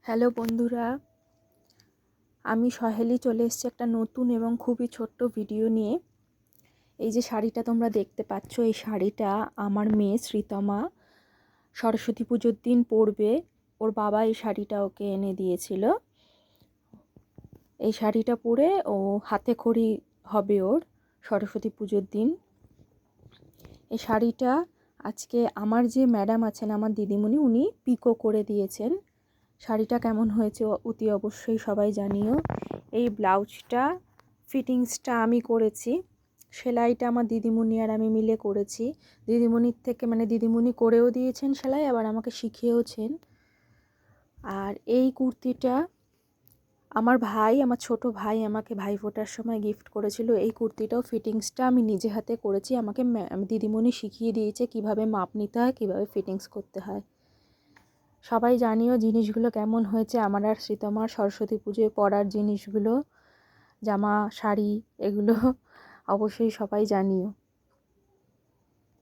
Hello বন্ধুরা, আমি সহেলি চলে এসেছি একটা নতুন এবং খুবই ছোট্ট ভিডিও নিয়ে। এই যে শাড়িটা তোমরা দেখতে পাচ্ছ, এই শাড়িটা আমার মেয়ে শ্রীতমা সরস্বতী পুজোর দিন পরবে। ওর বাবা এই শাড়িটা ওকে এনে দিয়েছিল। এই শাড়িটা পরে ও হাতে খড়ি হবে ওর সরস্বতী পুজোর দিন। এই শাড়িটা আজকে আমার যে ম্যাডাম আছেন, আমার দিদিমণি, উনি পিকো করে দিয়েছেন। শাড়িটা কেমন হয়েছে অতি অবশ্যই সবাই জানিও। এই ব্লাউজটা ফিটিংসটা আমি করেছি, সেলাইটা আমার দিদিমণি আর আমি মিলে করেছি। দিদিমণির থেকে দিদিমণি করেও দিয়েছেন সেলাই, আবার আমাকে শিখিয়েওছেন। আর এই কুর্তিটা আমার ছোট ভাই আমাকে ভাইফোঁটার সময় গিফট করেছিল। এই কুর্তিটাও ফিটিংসটা আমি নিজে হাতে করেছি। আমাকে দিদিমণি শিখিয়ে দিয়েছে কিভাবে মাপ নিতে হয়, কিভাবে ফিটিংস করতে হয়। সবাই জানিও জিনিসগুলো কেমন হয়েছে। আমার আর শ্রীতমার সরস্বতী পুজোয় পরার জিনিসগুলো, জামা, শাড়ি, এগুলো অবশ্যই সবাই জানিও।